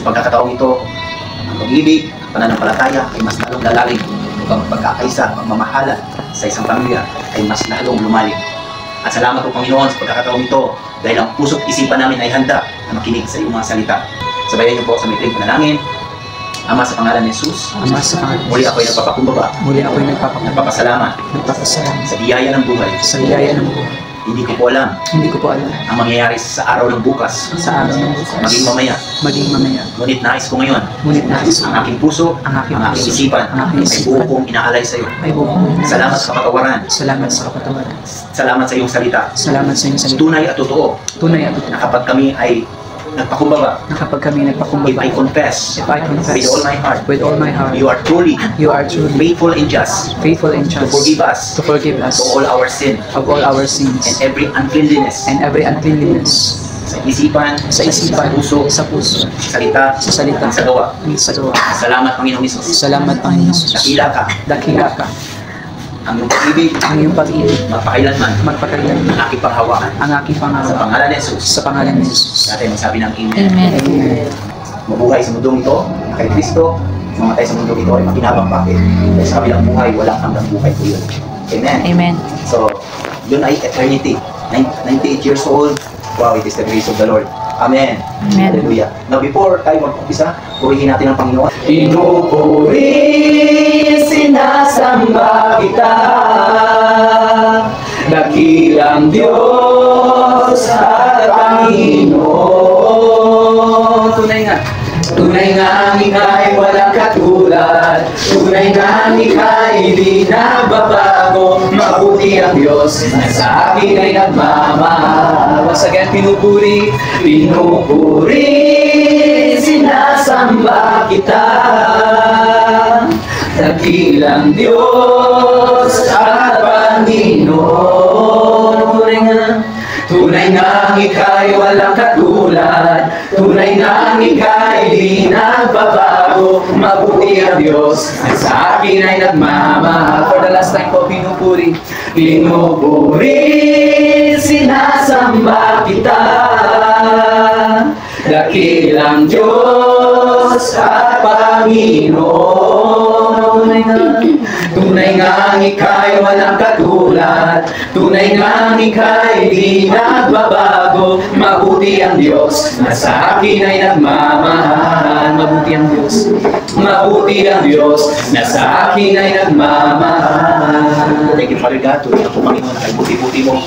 Sa pagkakataong ito, ang pag-ibig, pananampalataya ay mas lalong lalalim upang pagkakaisa, pagmamahalan sa isang pamilya ay mas lalong lumalim. At salamat po Panginoon sa pagkakataong ito dahil ang puso't isipan namin ay handa na makinig sa iyong mga salita. Sabayan niyo po sa maikling panalangin. Ama, sa pangalan ni Jesus, Ama, sa pangalan ni muli ako'y nagpapakumbaba, muli ako'y nagpapasalamat nagpapasalamat sa biyaya ng buhay. sa biyaya ng buhay. Hindi ko po alam Hindi ko po alam ang mangyayari sa araw ng bukas, sa araw ng bukas, maging mamaya. Ngunit Nais ko ngayon, nais ko ang aking puso, ang aking puso, isipan, ang aking ay isipan, buo kong inaalay sa iyo. ay buong Salamat sa kapatawaran, salamat sa kapatawaran, salamat sa iyong salita. salamat sa inyong salita. Tunay at totoo Tunay at na kapag kami ay nagpakumbaba, na kapag kami if I nagpakumbaba, confess if I confess with all my heart, with all my heart, you are truly you are truly faithful and just faithful and to just forgive us to forgive us of all our sin of all our and sins every uncleanliness and every uncleanliness sa isipan, sa isipan, sa puso, sa salita, salita, sa gawa. sa gawa. Salamat Panginoong Hesus. Salamat Panginoon Jesus. Dakila ka, Dakila ka, ang iyong pag-ibig, ang iyong pag-ibig, magpakailanman, magpakailanman, ang aking panghawakan. ang aking Sa pangalan pangalan ni Jesus, sa pangalan ni Jesus. natin magsabi ng Amen. Amen. Mabuhay sa mundong ito, na kay Kristo, mamatay sa mundong ito ay makinabang bakit. Dahil sa kabilang buhay, walang hanggang buhay po yun. Amen. Amen. So, yun ay eternity. 98 years old, wow, it is the grace of the Lord. Amen. Amen. Hallelujah. Now, before tayo mag-umpisa, purihin natin ang Panginoon. Pinupuri, sinasamba kita, dakilang Diyos at Panginoon. Tunay nga ang ika'y walang katulad, tunay nga ang ika'y di nababago, mabuti ang Diyos na sa akin ay nagmamahal. Once again, pinupuri, sinasamba kita, dakilang Diyos at Panginoon. Tunay nga ang ika'y walang katulad, tunay nga ang ika'y di nagbabago, mabuti ang Diyos na sa akin ay nagmamahal. For the last time po, pinupuri, sinasamba kita, dakilang Diyos at Panginoon. Tunay nga ang ika'y walang katulad, tunay nga ang ika'y di nagbabago, mabuti ang Diyos na sa akin ay nagmamahal. Mabuti ang Diyos, mabuti ang Diyos na sa akin ay nagmamahal. Thank you, Father God. Tuloy ako, Panginoon, ay buti-buti mo.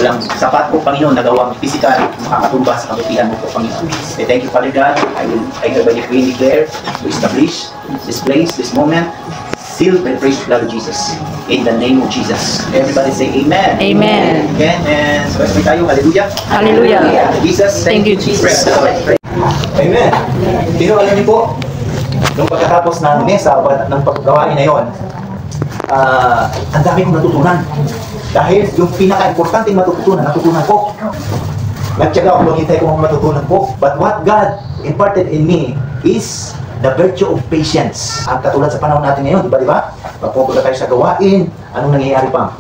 Walang sapat po, Panginoon, nagawang physical, makakatumba sa kabutihan mo po, Panginoon. Thank you, Father God. I hereby decree and declare to establish this place, this moment, sealed by the precious blood of Jesus. In the name of Jesus. Everybody say Amen. Amen. Amen. And so, let's pray tayo. Hallelujah. Hallelujah. Jesus, Thank you, Jesus. Amen. Pero alam niyo po, nung pagkatapos ng mesa, ng paggawain na yun, ang dami kong natutunan. Dahil yung pinaka-importante natutunan ko. Nagtyaga ako maghintay kung matutunan ko. But what God imparted in me is the virtue of patience. Ang katulad sa panahon natin ngayon, di ba? Pagpupunta tayo sa gawain, anong nangyayari pa?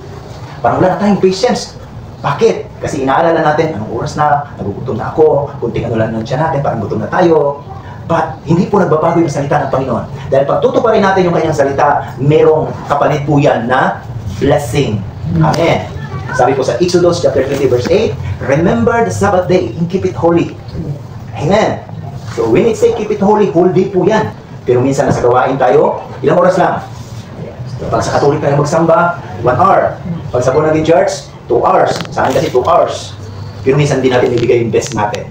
Parang wala na tayong patience. Bakit? Kasi inaalala natin, anong oras na, nagugutom na ako, kunting ano lang siya natin, parang gutom na tayo. But hindi po nagbabago yung salita ng Panginoon. Dahil pag tutuparin natin yung kanyang salita, merong kapalit po yan na blessing. Amen. Sabi po sa Exodus chapter 20 verse 8, remember the Sabbath day and keep it holy. Amen. So when it say keep it holy, whole day po yan. Pero minsan nasa gawain tayo, ilang oras lang? Pag sa Katolik tayo magsamba, 1 hour. Pag sa Born Again Church, 2 hours. Sa akin kasi 2 hours. Pero minsan din natin ibigay yung best natin.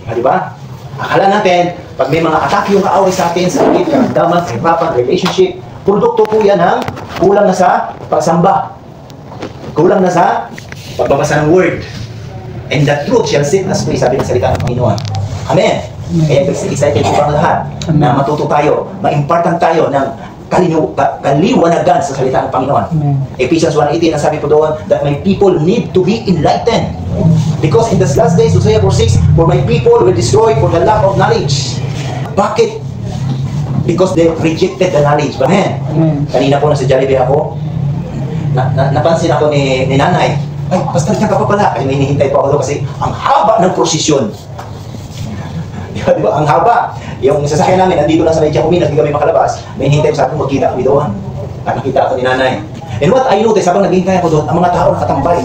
Di ba? Akala natin, pag may mga atake yung kaaway sa atin, sa sakit, karamdaman, kahirapan, relationship, produkto po yan ng kulang na sa pagsamba. Kulang na sa pagbabasa ng word. And the truth shall set us free, sabi ng salita ng Panginoon. Amen. Kaya excited po bang lahat na matuto tayo, ma-impartan tayo ng kaliwanagan sa salita ng Panginoon. Ephesians 1:18, ang sabi po doon, that my people need to be enlightened. Because in the last days, Hosea 4:6, for my people will destroy for the lack of knowledge. Bakit? Because they rejected the knowledge. Amen. Kanina po nasa Jollibee ako, napansin ako ni nanay, ay, pastor, diyan ka pa pala. Ay, hinihintay pa ako doon kasi ang haba ng prosesyon. Di ba? Ang haba. Yung sasakyan namin, nandito lang sa Medya Kumi, hindi kami makalabas. May hintay ko sa akin, magkita kami doon. At nakita ako ni nanay. And what I noticed, habang naghihintay ako doon, ang mga tao nakatambay.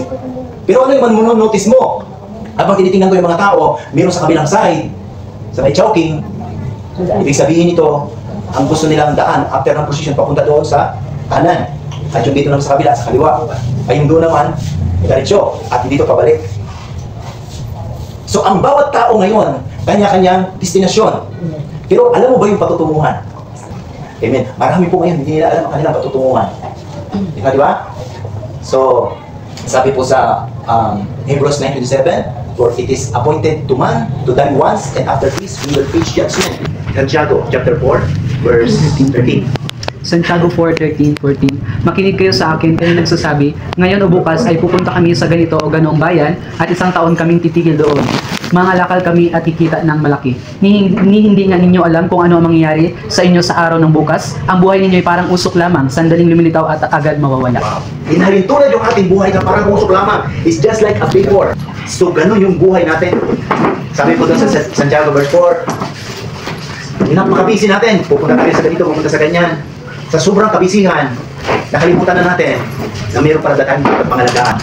Pero ano yung notice mo? Habang tinitingnan ko yung mga tao, meron sa kabilang side, sa may Chowking, ibig sabihin nito, ang gusto nilang daan, after ng position, papunta doon sa kanan. At yung dito naman sa kabila, sa kaliwa. Ay yung doon naman, diretso. At dito pabalik. So ang bawat tao ngayon, kanya-kanyang destinasyon. Pero alam mo ba yung patutunguhan? Amen. Marami po ngayon, hindi nila alam ang kanilang patutunguhan. Di ba? So, sabi po sa Hebrews 9:27, for it is appointed to man to die once, and after this we will face judgment. Santiago chapter 4, verse 13. Santiago 4:13-14. Makinig kayo sa akin, kayo nagsasabi, ngayon o bukas ay pupunta kami sa ganito o ganoong bayan at isang taon kaming titigil doon. Mangalakal kami at kikita ng malaki. Hindi nga ninyo alam kung ano ang mangyayari sa inyo sa araw ng bukas. Ang buhay ninyo ay parang usok lamang, sandaling lumilitaw at agad mawawala. Inhalintulad yung ating buhay na parang usok lamang. It's just like a vapor. So ganun yung buhay natin. Sabi po doon sa Santiago verse 4, napaka-busy natin. Pupunta tayo sa ganito, pupunta sa ganyan. Sa sobrang kabisihan, nakalimutan na natin na mayroon para dating pangalagaan.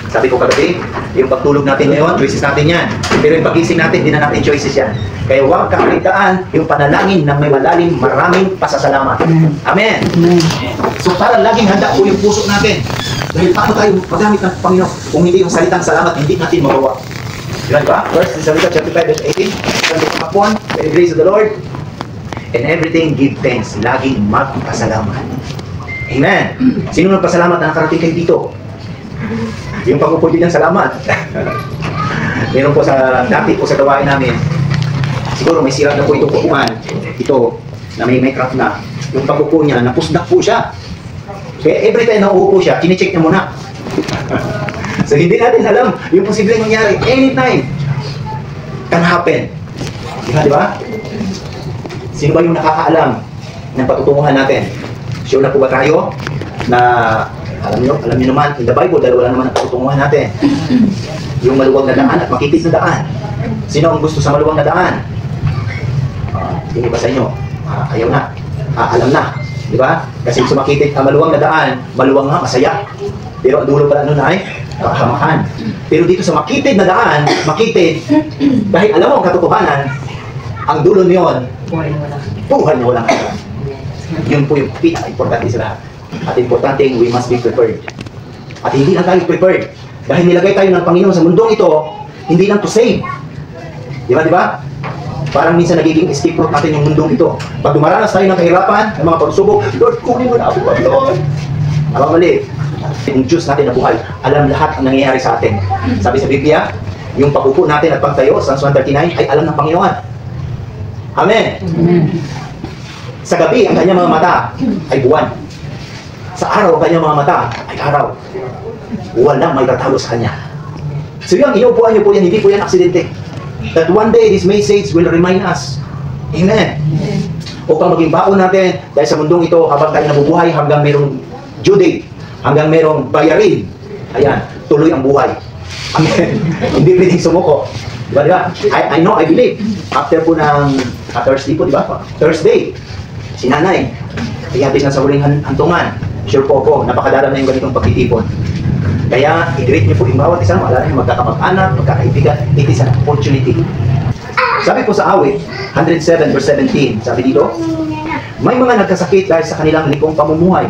Sabi ko kagabi, yung pagtulog natin ngayon, choices natin yan. Pero yung pagising natin, hindi na natin choices yan. Kaya huwag kakaligtaan yung panalangin ng may malalim, maraming pasasalamat. Amen. So para laging handa po yung puso natin. Dahil paano tayo magamit ng Panginoon kung hindi yung salitang salamat, hindi natin magawa. Diba ba? First, in Salita chapter 5, verse 18, sabi ko kapon, by the grace of the Lord, and everything give thanks. Laging magpasalamat. Amen. Sino nagpasalamat na nakarating kayo dito? Yung pag-upo din ng salamat. Meron po sa dati po sa gawain namin, siguro may sira na po itong upuan. Ito, na may crack na. Yung pag-upo niya, napusdak po siya. Kaya every time na uupo siya, kinicheck niya muna. So hindi natin alam yung posibleng mangyari. Anytime can happen. Di ba? Sino ba yung nakakaalam ng patutunguhan natin? Sure na po ba tayo na alam niyo naman, in the Bible, dahil wala naman ang patutunguhan natin. Yung maluwag na daan at makipis na daan. Sino ang gusto sa maluwag na daan? Hindi ba sa inyo? Ayaw na. Alam na. Di ba? Kasi sumakitid ang maluwag na daan, maluwag nga, masaya. Pero ang dulo pala ano na ay kahamakan. Pero dito sa makitid na daan, makitid, dahil alam mo ang katotohanan, ang dulo niyon, buhay na walang hanggan. Yun po yung pinaka-importante sa lahat. At importante, we must be prepared. At hindi lang tayo prepared. Dahil nilagay tayo ng Panginoon sa mundong ito, hindi lang to save. Di ba? Parang minsan nagiging escape route natin yung mundong ito. Pag dumaranas tayo ng kahirapan, ng mga pagsubok, Lord, kunin mo na ako, Lord. Abang mali. Yung Diyos natin na buhay, alam lahat ang nangyayari sa atin. Sabi sa Biblia, yung pag-upo natin at pagtayo, Psalms 139, ay alam ng Panginoon. Amen. Sa gabi, ang kanyang mga mata ay buwan. Sa araw, ang kanyang mga mata ay araw. Walang may tatalo sa kanya. So yung inuupuan niyo po yan, hindi po yan aksidente. That one day, this message will remind us. Amen. Upang maging baon natin, dahil sa mundong ito, habang tayo nabubuhay, hanggang merong due date, hanggang merong bayarin, ayan, tuloy ang buhay. Amen. Hindi pwedeng sumuko. Diba? I know, I believe. After po ng Thursday po, diba? Thursday, si nanay, ihabis na sa huling hantungan. Sure po ako, napakadalam na yung ganitong pagtitipon. Kaya, i-greet niyo po yung bawat isang, maalala niyo, magkakamag-anak, magkakaibigan, it is an opportunity. Sabi po sa awit, 107 verse 17, sabi dito, may mga nagkasakit dahil sa kanilang likong pamumuhay.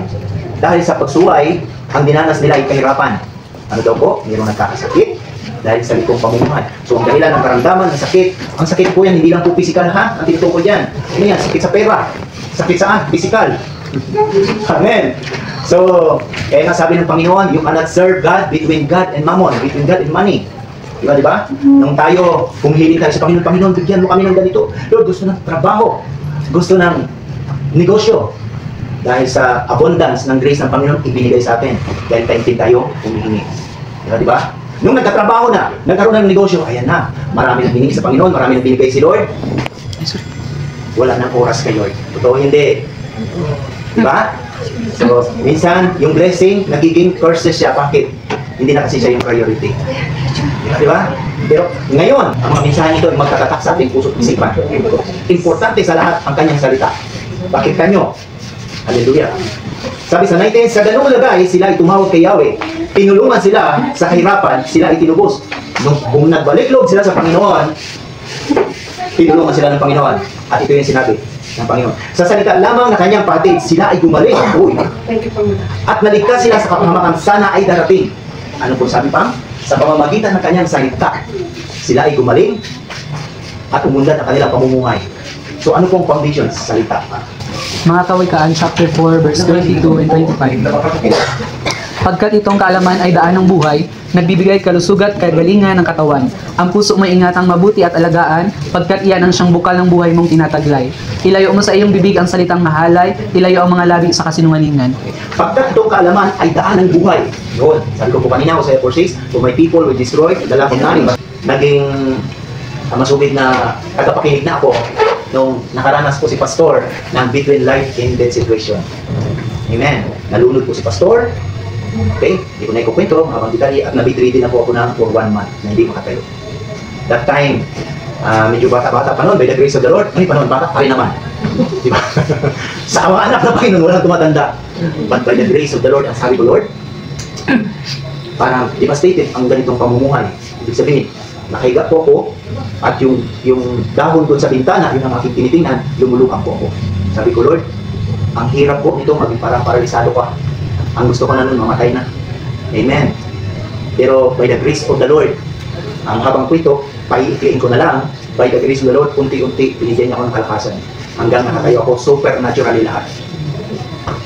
Dahil sa pagsuway, ang dinanas nila ay kahirapan. Ano daw po? Mayroong nagkakasakit dahil sa likong pamumuhay. So, ang dahilan ng karamdaman ng sakit, ang sakit po yan, hindi lang po physical ha, ang tinutukoy yan. Ano yan? Sakit sa pera. Sakit saan? Physical. Amen. So, kaya nga sabi ng Panginoon, you cannot serve God between God and mammon, between God and money. Diba? Nung tayo, humihiling tayo sa Panginoon, Panginoon, bigyan mo kami ng ganito. Lord, gusto ng trabaho. Gusto ng negosyo. Dahil sa abundance ng grace ng Panginoon, ibinigay sa atin. Dahil tayo humihingi. Diba? Nung nagkatrabaho na, nagkaroon ng negosyo, ayan na. Marami nang binigay sa Panginoon, marami nang binigay si Lord. Wala nang oras kay Lord. Totoo hindi. Diba? So, minsan, yung blessing, nagiging curses siya. Bakit? Hindi na kasi siya yung priority. Diba? Pero ngayon, ang mga mensahe nito ay magtatatak sa ating puso't isipan. Importante sa lahat ang kanyang salita. Bakit kanyo? Hallelujah. Sabi sa 19, sa ganung lagay, sila ay tumawag kay Yahweh. Tinulungan sila sa kahirapan, sila ay tinubos. Kung nagbalik loob sila sa Panginoon, tinulungan sila ng Panginoon. At ito yung sinabi ng Panginoon. Sa salita lamang na kanyang patid, sila ay gumaling. Uy. At naligtas sila sa kapahamakan, sana ay darating. Ano po sabi pa? Sa pamamagitan ng kanyang salita, sila ay gumaling at umunlad ang kanilang pamumuhay. So ano pong foundation sa salita? Mga Kawikaan chapter 4 verse 22 and 25. Pagkat itong kaalaman ay daan ng buhay, nagbibigay kalusugat kagalingan ng katawan. Ang puso mo ingatang mabuti at alagaan, pagkat iyan ang siyang bukal ng buhay mong tinataglay. Ilayo mo sa iyong bibig ang salitang mahalay, ilayo ang mga labi sa kasinungalingan. Pagkat itong kaalaman ay daan ng buhay. Yun, sabi ko po kanina, Hosea 4:6, to my people will destroy the lack of knowledge. Naging masugid na tagapakinig na ako nung nakaranas po si Pastor ng between life and death situation. Amen. Nalunod po si Pastor. Okay, hindi ko na ikukwento, mga pangkitali, at nabitreated na po ako for 1 month na hindi makatayo. That time, medyo bata-bata pa noon, by the grace of the Lord, ay pa noon, bata pa rin naman. Diba? Sa mga anak na Panginoon, walang tumatanda. But by the grace of the Lord, ang sabi ko, Lord, parang devastated ang ganitong pamumuhay. Ibig sabihin, nakahiga po ako, at yung dahon doon sa bintana, yun ang aking tinitingnan, lumulukang po ako. Sabi ko, Lord, ang hirap po nito, maging parang paralisado ka. Ang gusto ko na nun, mamatay na. Amen. Pero by the grace of the Lord, ang habang po ito, paiikliin ko na lang, by the grace of the Lord, unti-unti, binigyan niya ako ng kalakasan. Hanggang nakatayo ako, supernaturally lahat.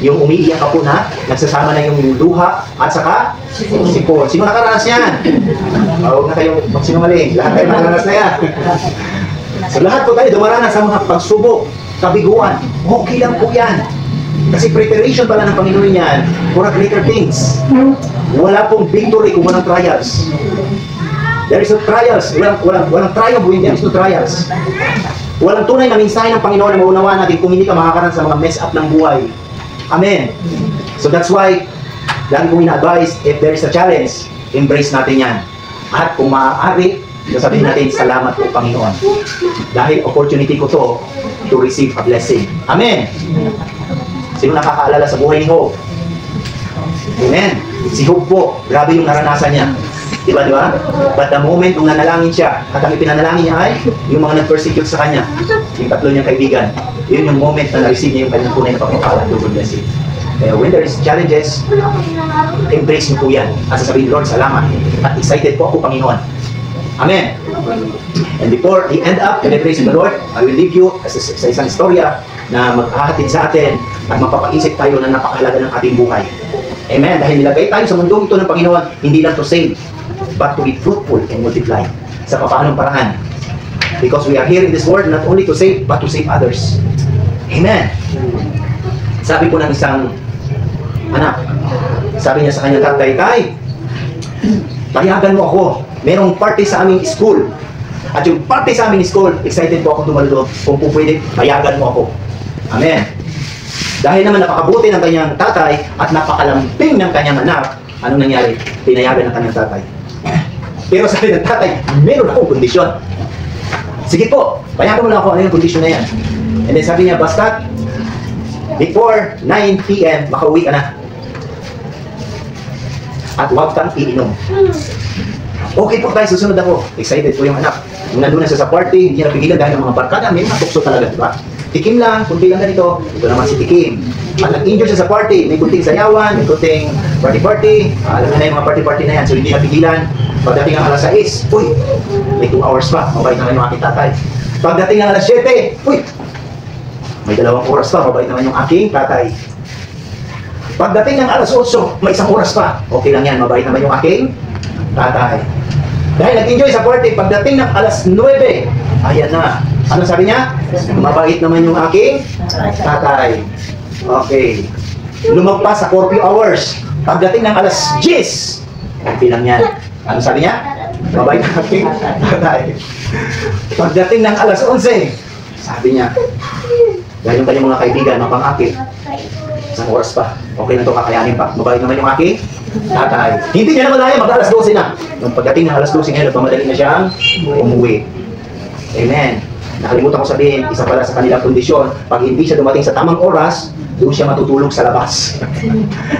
Yung umiiyak ako na, nagsasama na yung luha, at saka, sipon. Sino nakaranas yan? Huwag na kayong magsinungaling. Lahat kayo nakaranas na yan. So lahat po tayo dumaranas sa mga pagsubok, kabiguan. Okay lang po yan. Kasi preparation pala ng Panginoon yan for a greater things. Wala pong victory kung walang trials. There is no trials. Walang trial buhin. There is no trials. Walang tunay na mensahe ng Panginoon na maunawaan natin kung hindi ka makakaroon sa mga mess up ng buhay. Amen. So that's why, lagi kong ina-advise, if there is a challenge, embrace natin yan. At kung maaari, sasabihin natin, salamat po Panginoon. Dahil opportunity ko to receive a blessing. Amen. Sino nakakaalala sa buhay ni Job? Amen. Si Job po, grabe yung naranasan niya. Diba? But the moment nung nanalangin siya, at ang ipinanalangin niya ay yung mga nag-persecute sa kanya, yung tatlo niyang kaibigan, yun yung moment na na-receive niya yung kanyang tunay na pagpapala, double blessing. Kaya when there is challenges, embrace niyo po yan. At sasabihin, Lord, salamat. At excited po ako, Panginoon. Amen. And before I end up, in the grace of the Lord, I will leave you sa isang istorya na maghahatid sa atin at mapapaisip tayo na napakahalaga ng ating buhay. Amen. Dahil nilagay tayo sa mundong ito ng Panginoon, hindi lang to save, but to be fruitful and multiply. Sa paanong paraan? Because we are here in this world not only to save, but to save others. Amen. Sabi po ng isang anak, sabi niya sa kanyang tatay, Tay, payagan mo ako. Merong party sa aming school. At yung party sa aming school, excited po ako dumalo. Kung po pwede, payagan mo ako. Amen. Dahil naman napakabuti ng kanyang tatay at napakalambing ng kanyang anak, anong nangyari? Pinayagan ng kanyang tatay. Pero sabi ng tatay, meron akong kondisyon. Sige po, payagan mo lang ako, ano yung kondisyon na yan? And then sabi niya, basta before 9 p.m., makauwi ka na. At huwag kang iinom. Okay po tayo, susunod ako. Excited po yung anak. Nung nandun na siya sa party, hindi niya napigilan dahil ng mga barkada, may mga tukso talaga, di ba? Tikim lang, kunti lang ganito. Ito naman si Tikim. At nag-enjoy siya sa party. May kunting sayawan, may kunting party-party. Alam niyo na yung mga party-party na yan, so hindi napigilan. Pagdating ng alas 6, uy, may 2 hours pa. Mabait naman yung aking tatay. Pagdating ng alas 7, uy, may 2 oras pa. Mabait naman yung aking tatay. Pagdating ng alas 8, may 1 oras pa. Okay lang yan, mabait naman yung aking tatay. Dahil nag-enjoy sa party, pagdating ng alas 9, ayan na. Ano sabi niya? Mabait naman yung aking tatay. Okay. Lumagpas sa curfew hours. Pagdating ng alas 10, okay lang yan. Ano sabi niya? Mabait ang aking tatay. Pagdating ng alas 11, sabi niya, dahil yung kanyang mga kaibigan, mapang-akit, 1 oras pa. Okay na ito, kakayanin pa. Mabait naman yung aking tatay. Hindi niya naman kaya, mag-alas 12 na. Nung pagdating ng alas 12 ngayon, nagmamadali na siyang umuwi. Amen. Nakalimutan ko sabihin, isa pala sa kanilang kondisyon, pag hindi siya dumating sa tamang oras, doon siya matutulog sa labas.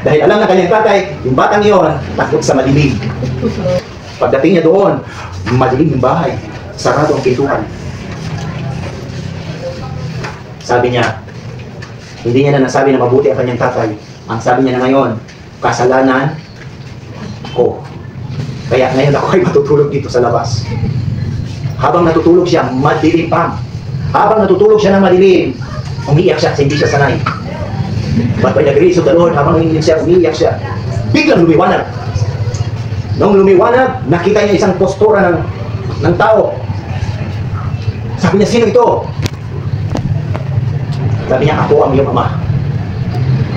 Dahil alam na kanyang tatay, yung batang iyon, takot sa madilim. Pagdating niya doon, madilim yung bahay, sarado ang pintuan. Sabi niya, hindi niya na nasabi na mabuti ang kanyang tatay. Ang sabi niya na ngayon, kasalanan ko. Kaya ngayon ako ay matutulog dito sa labas. Habang natutulog siya, madilim pa. Habang natutulog siya ng madilim, umiiyak siya kasi hindi siya sanay. But by the grace of the Lord, habang umiiyak siya, biglang lumiwanag. Nung lumiwanag, nakita niya isang postura ng tao. Sabi niya, sino ito? Sabi niya, ako ang iyong ama.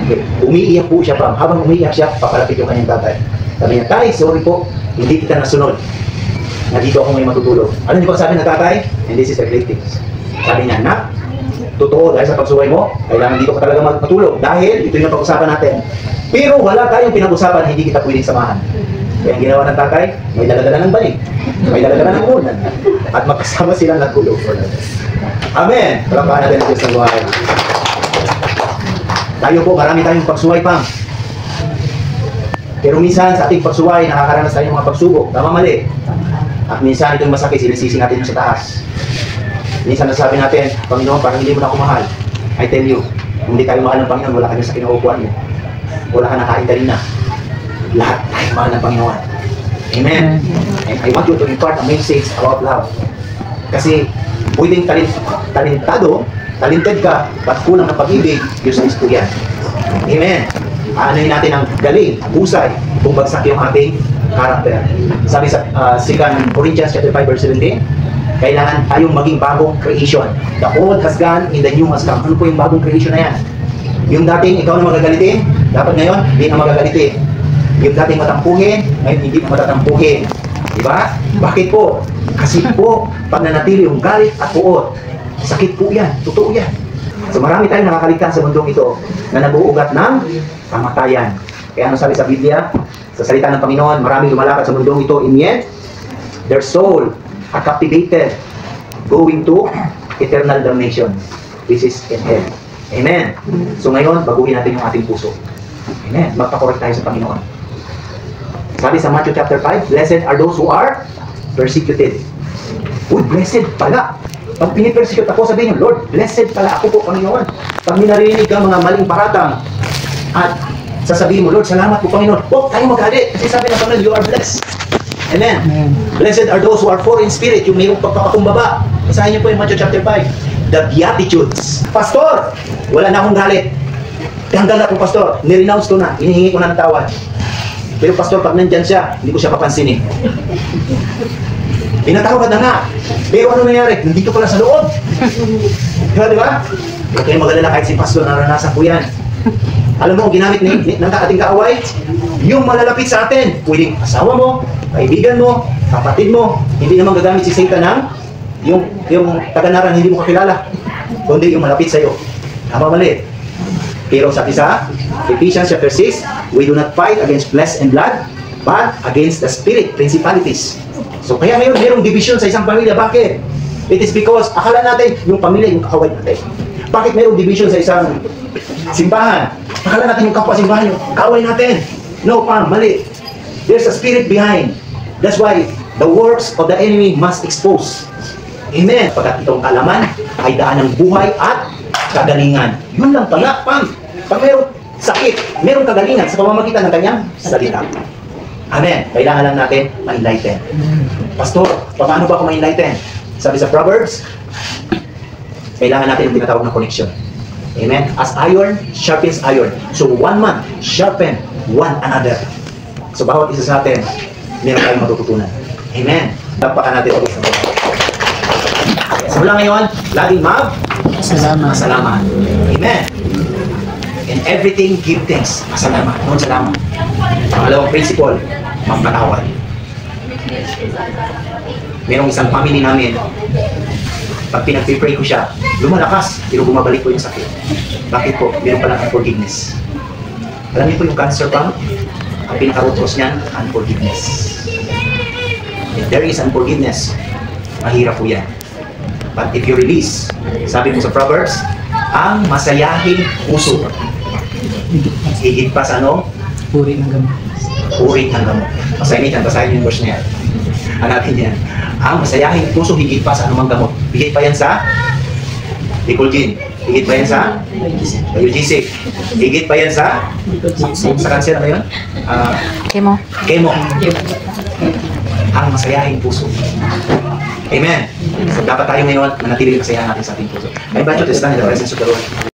Okay. Umiiyak po siya pa. Habang umiiyak siya, papalapit yung kanyang tatay. Sabi niya, tay, sorry po, hindi kita nasunod. Nandito ako ngayon matutulog. Ano niyo ba sabi ng tatay? And this is the great things. Sabi niya, nak, totoo, dahil sa pagsuway mo, kailangan dito ka talaga matulog. Dahil ito yung pag-usapan natin. Pero wala tayong pinag-usapan, hindi kita pwedeng samahan. Kaya ang ginawa ng tatay, may daladala ng banig, may daladala ng unan, at magkasama silang nagkulog. Amen! Palakpakan natin ang Diyos ng buhay. Tayo po, marami tayong pagsuway pa. Pero minsan sa ating pagsuway, nakakaranas tayo ng mga pagsubok. Tama, mali. At minsan itong masakit, sinisisi natin yung sa taas. Minsan nasabi natin, Panginoon, parang hindi mo na ako mahal. I tell you, kung hindi tayo mahal ng Panginoon, wala ka dyan sa kinaupuan mo. Wala ka nakain ka rin na. Lahat tayo mahal ng Panginoon. Amen. And I want you to impart a message about love. Kasi pwedeng talented ka, but kulang ng pag-ibig, useless po yan. Amen. Aanoyin natin ang galing, husay, kung bagsak yung ating character. Sabi sa 2 Corinthians chapter 5 verse 17, kailangan tayong maging bagong creation. The old has gone, in the new has come. Ano po yung bagong creation na yan? Yung dating ikaw na magagalitin, dapat ngayon, hindi na magagalitin. Yung dating matampuhin, ngayon hindi na matatampuhin. Diba? Bakit po? Kasi po, pag nanatili yung galit at puot, sakit po yan, totoo yan. So marami tayong nakakaligtan sa mundong ito na nag-uugat ng kamatayan. Kaya ano sabi sa Biblia? Sa salita ng Panginoon, maraming lumalakad sa mundong ito, in yet, their soul are captivated, going to eternal damnation, which is in hell. Amen. So ngayon, baguhin natin yung ating puso. Amen. Magpakorek tayo sa Panginoon. Sabi sa Matthew chapter 5, blessed are those who are persecuted. Uy, blessed pala. Pag pinipersecute ako, sabihin niyo, Lord, blessed pala ako po, Panginoon. Pag minarinig ka mga maling paratang, at sasabihin mo, Lord, salamat po, Panginoon. Huwag tayo magalit. Kasi sabi ng Panginoon, you are blessed. Amen. Blessed are those who are poor in spirit, yung mayroong pagpapakumbaba. Basahin niyo po yung Matthew chapter 5. The Beatitudes. Pastor, wala na akong galit. Tanggal na po, Pastor. Nirenounce ko na. Hinihingi ko na ng tawad. Pero Pastor, pag nandyan siya, hindi ko siya papansinin. Pinatawad na nga. Pero ano nangyari? Nandito pala sa loob. Diba? Huwag kayong mag-alala kahit si Pastor, naranasan ko yan. Alam mo, ginamit ng ating kaaway, yung malalapit sa atin, pwedeng asawa mo, kaibigan mo, kapatid mo, hindi naman gagamit si Satan ng yung taganaran hindi mo kakilala, kundi yung malapit sa iyo. Tama, mali. Pero sabi sa Ephesians chapter 6, we do not fight against flesh and blood, but against the spirit, principalities. So kaya ngayon mayroong division sa isang pamilya. Bakit? It is because akala natin yung pamilya yung kaaway natin. Bakit mayroong division sa isang simbahan? Akala natin yung kapwa simbahan yung kaaway natin. No, mali. There's a spirit behind. That's why the works of the enemy must expose. Amen. Pagkat itong kalaman ay daan ng buhay at kagalingan. Yun lang pala, Pag mayroong sakit, mayroong kagalingan sa pamamagitan ng kanyang salita. Amen. Kailangan lang natin ma-enlighten. Pastor, paano ba ako ma-enlighten? Sabi sa Proverbs, kailangan natin yung tinatawag na connection. Amen. As iron sharpens iron. So one man sharpen one another. So bawat isa sa atin, meron tayong matututunan. Amen. Tapakan natin ulit sa mga. Simula ngayon, laging masalamat. Amen. In everything, give thanks. Masalamat. Salamat. Pangalawang principle, magpatawad. Merong isang family namin, pag pinag-pray ko siya, lumalakas, pero bumabalik po yung sakit. Bakit po? Meron palang unforgiveness. Alam niyo po yung cancer pa? Ang pinaka-root cause niyan, unforgiveness. If there is unforgiveness, mahirap po yan. But if you release, sabi po sa Proverbs, ang masayahing puso, higit pa sa ano? Puri ng gamot. Uri ng gamot. Basahin yung verse na yan. Hanapin yan. Ang masayahing puso, higit pa sa anumang gamot. Higit pa yan sa Dicolgin. Higit pa yan sa UGC. Higit pa yan sa cancer na yun? Chemo. Chemo. Ang masayahing puso. Amen. So dapat tayo ngayon manatili kasayahan natin sa ating puso. I invite you to stand in the presence of the Lord.